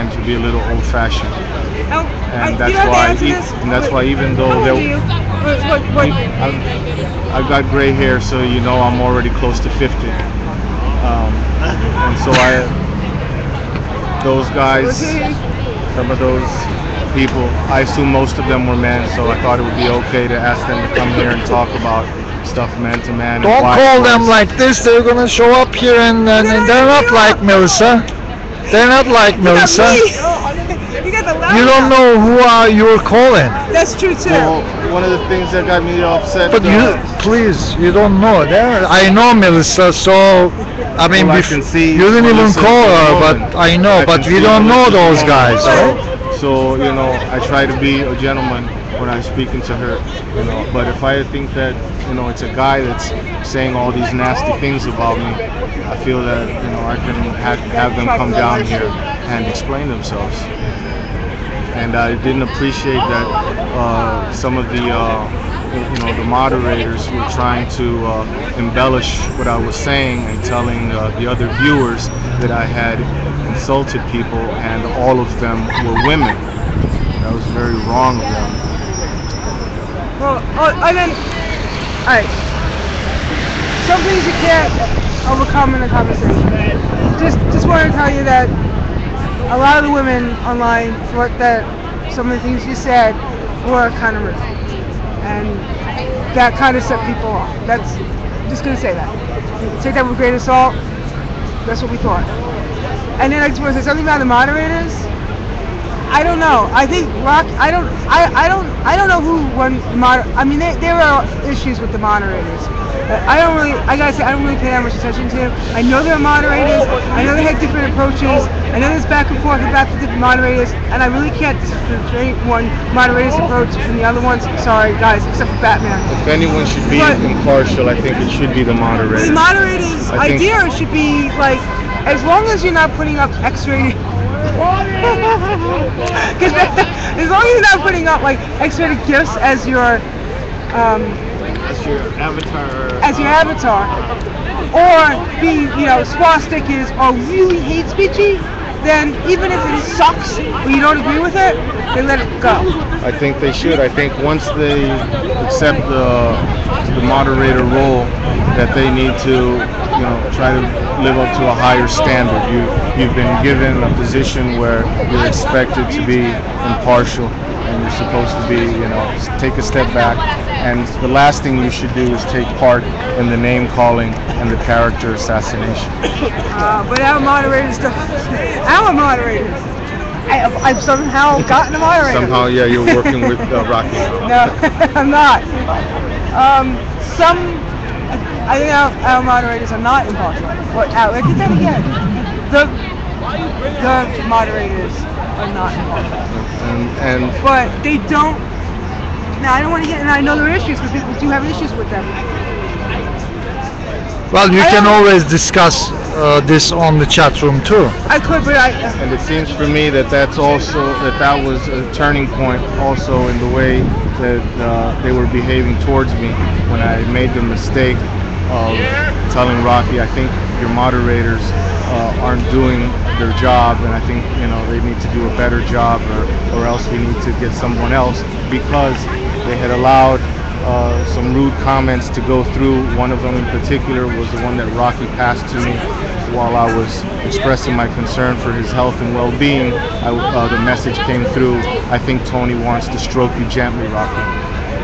trying to be a little old-fashioned, Oh, and you don't have to answer this. and that's why even How though old are you? I've got gray hair, so I'm already close to 50, and so those guys, some of those people, I assume most of them were men, so I thought it would be okay to ask them to come here and talk about stuff man to man. Don't call them like this. They're gonna show up here and they're not like Melissa. They're not like Melissa. You got the loud You don't now. know who you're calling. That's true too. Well, one of the things that got me upset. But please, you don't know. I know Melissa, so I mean, Well, I can see you didn't even Melissa's call her, a woman. but I know. I But can we see don't know Melissa's those a guys, woman. right? So I try to be a gentleman when I'm speaking to her. But if I think that it's a guy that's saying all these nasty things about me, I feel that I can have them come down here and explain themselves. And I didn't appreciate that some of the moderators were trying to embellish what I was saying and telling the other viewers that I had insulted people, and all of them were women. That was very wrong of them. Well, and then, all right. Some things you can't overcome in a conversation. Just want to tell you that a lot of the women online thought that some of the things you said were kind of rude, and that kind of set people off. That's just gonna say that. Take that with a grain of salt. That's what we thought. And then I just want to say something about the moderators. I don't know. I think Rock. I don't know who won. I mean, there are issues with the moderators. I gotta say, I don't really pay that much attention to. I know there are moderators. I know they had different approaches. I know there's back and forth about the different moderators, and I really can't differentiate one moderator's approach from the other ones. Sorry, guys, except for Batman. If anyone should be impartial, I think it should be the moderator. The moderator's idea should be like, as long as you're not putting up X-rated. As long as you're not putting up like X-rated gifts as your avatar, or be swastikas or really hate speechy, then even if it sucks or you don't agree with it, they let it go. I think they should. I think once they accept the moderator role, that they need to try to live up to a higher standard. You've been given a position where you're expected to be impartial, and you're supposed to be take a step back, and the last thing you should do is take part in the name calling and the character assassination. But our moderators I've somehow gotten a moderator. Somehow, yeah, you're working with Rocky. No, I'm not. I think our moderators are not impartial. I did that again. The moderators are not impartial. But they don't. Now I don't want to get, and I know there are issues because people do have issues with them. Well, you can always discuss this on the chat room too. I could, but And it seems for me that that was a turning point also in the way that they were behaving towards me when I made the mistake of telling Rocky, I think your moderators aren't doing their job, and I think they need to do a better job, or else we need to get someone else, because they had allowed some rude comments to go through. One of them in particular was the one that Rocky passed to me while I was expressing my concern for his health and well-being. The message came through, I think Tony wants to stroke you gently, Rocky.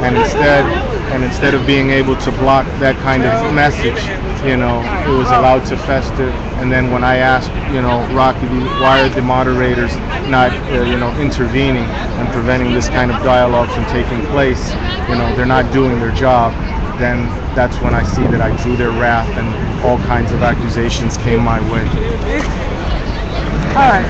And instead of being able to block that kind of message, it was allowed to fester. And then when I asked, Rocky, why are the moderators not, intervening and preventing this kind of dialogue from taking place? They're not doing their job. Then that's when I see that I drew their wrath, and all kinds of accusations came my way. All right.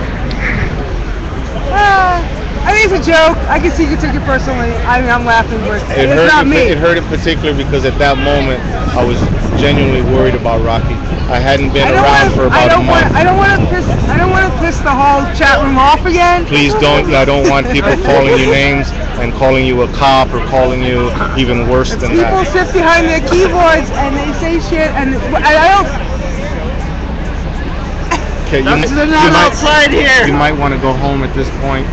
I think it's a joke. I can see you take it personally. I mean, I'm laughing, but it's not me. It hurt in particular because at that moment I was genuinely worried about Rocky. I hadn't been around for about a month. I don't want to piss the whole chat room off again. Please don't. I don't want people calling you names and calling you a cop or calling you even worse than that. People sit behind their keyboards and they say shit, and I don't. Okay, you They're not might, outside here. you might want to go home at this point.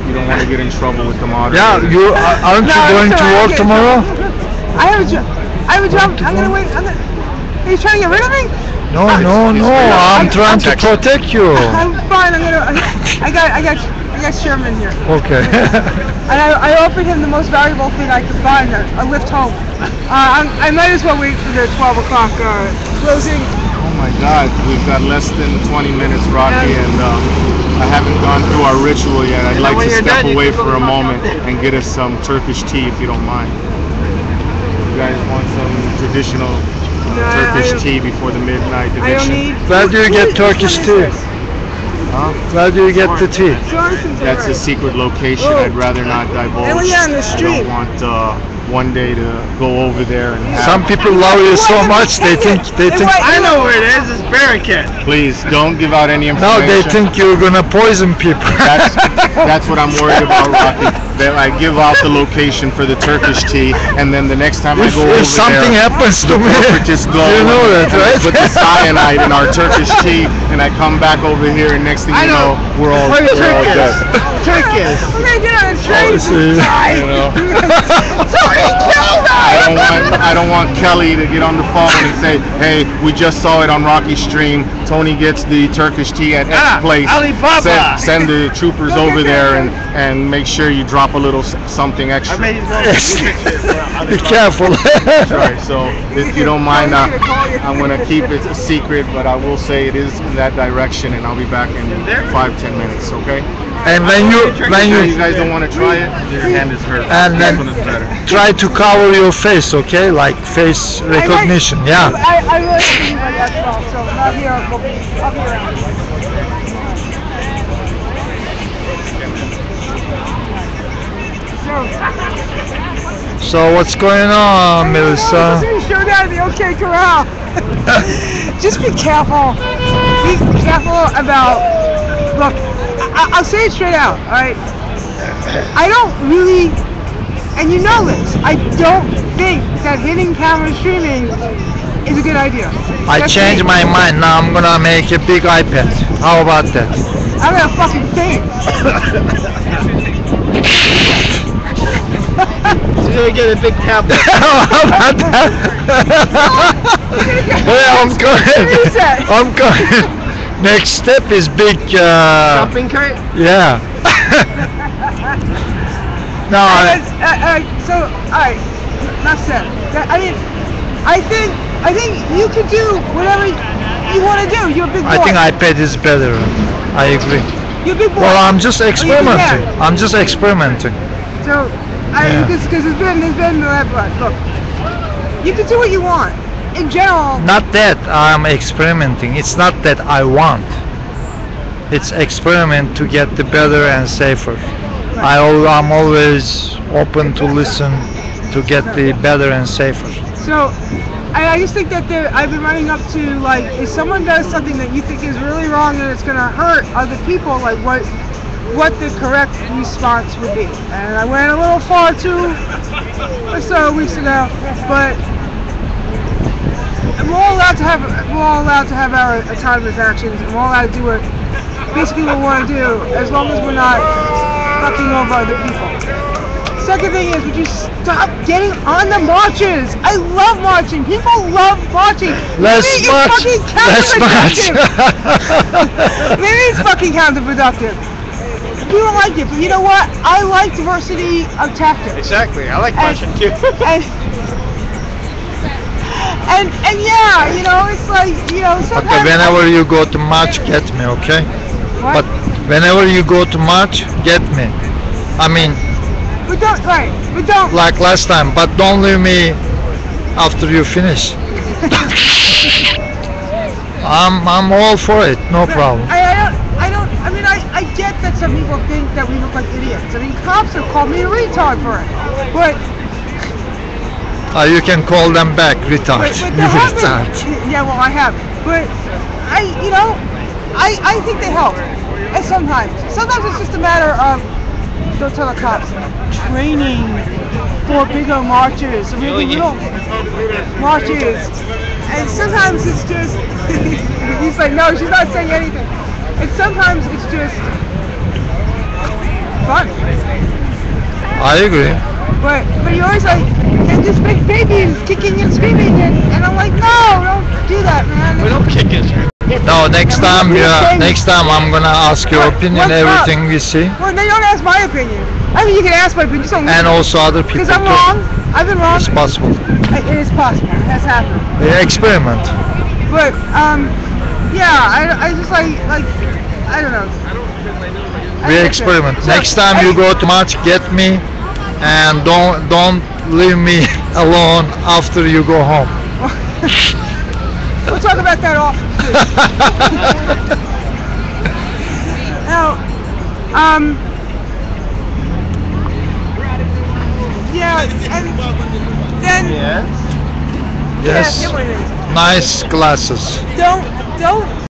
You don't want to get in trouble with the moderator. Yeah, you aren't you going to work tomorrow? I have a job. I have a job. I'm gonna wait. Are you trying to get rid of me? No, I'm trying to protect you. I'm fine. I got Sherman here. Okay. And I offered him the most valuable thing I could find, a lift home. I might as well wait for the 12 o'clock closing. Oh my God, we've got less than 20 minutes, Rocky, and I haven't gone through our ritual yet. I'd like to step away for a moment and get us some Turkish tea, if you don't mind. You guys want some traditional Turkish tea before the midnight I don't eviction? need. Where do you get Turkish tea? Huh? Where do you get the tea? That's a secret location. I'd rather not divulge. Oh, yeah, on the I street. don't want one day to go over there and have. Some people love you so much they think. I know where it is. It's Barricade. Please don't give out any No, information. they think you're gonna poison people. That's what I'm worried about, Rocky. That I give out the location for the Turkish tea, and then the next time I go over If something there, happens to the me, corporatists go you know that, and right? put the cyanide in our Turkish tea, and I come back over here, and next thing you know, we're all dead. Turkish. We're gonna get on a train. see. You know? Tony killed us. I don't want Kelly to get on the phone and say, hey, we just saw it on Rocky Stream. Tony gets the Turkish tea at X place. Alibaba. Send the troopers over there and make sure you drop a little something extra. Be careful. That's right. So if you don't mind, I'm going to keep it a secret, but I will say it is in that direction, and I'll be back in 5-10 minutes. Okay? And when You you guys don't want to try it? Your hand is hurt. And This then- one is better. try to cover your face, okay? Like face recognition. Yeah. I really believe I got well, so not here. I'll be around. So what's going on, Melissa? Show down the OK Corral. Just be careful. Be careful about. Look, I'll say it straight out. All right. I don't really, and you know this. I don't think that hidden camera streaming is a good idea. I That's changed me. my mind. Now I'm gonna make a big iPad. How about that? I'm gonna fucking faint. She's gonna get a big tablet. How about that? Well, I'm going. I'm going. Next step is big. Shopping cart? Yeah. No, So, all right. Enough said. I mean, I think you can do whatever you want to do. You're a big boy. I think iPad is better. I agree. You're a big boy. Well, I'm just Yeah. experimenting. I'm just experimenting. So, Yeah. because there's been look, you can do what you want. In general, Not that I'm experimenting. It's not that I want. It's experiment to get the better and safer. I'm always open to listen to get the better and safer. so I just think that I've been running up to, like, if someone does something that you think is really wrong and it's gonna hurt other people, like what the correct response would be. And I went a little far too or so weeks ago, but we're all allowed to have our autonomous actions, and we're all allowed to do what basically we want to do, as long as we're not fucking over other people. Second thing is, would you stop getting on the marches? I love marching. People love marching. Let's Maybe march. It's fucking Let's march. counterproductive. Maybe it's fucking counterproductive. People like it, but you know what? I like diversity of tactics. Exactly. I like And- marching too. And yeah, you know, it's like, you know, sometimes. Okay, whenever you go to march, get me, okay? What? But whenever you go to march, get me. I mean, But don't. like last time, but don't leave me after you finish. I'm all for it, no problem. I mean, I get that some people think that we look like idiots. I mean, cops have called me a retard for it. But You can call them back, retard. but You there have retard. been, yeah, well, I have. But I think they help. And sometimes it's just a matter of, don't tell the cops, training for bigger marches, or maybe little marches. And sometimes it's just He's like, no, she's not saying anything. And sometimes it's just fun. I agree. But you're always like, and this big baby is kicking and screaming, and I'm like, no, don't do that, man. We don't kick it. No, next time, next time I'm gonna ask your opinion, What's up? everything we see, Well, no, you don't ask my opinion. I mean, you can ask my opinion. Just don't and also other people because I'm too. wrong. I've been wrong. It's possible. It is possible. It has happened. Experiment. But yeah, I just like I don't know. We experiment. Next time you go to match, get me, and don't leave me alone after you go home. We'll talk about that off. Now, yeah, and then Yeah. Yes. yeah, it is. Nice glasses. Don't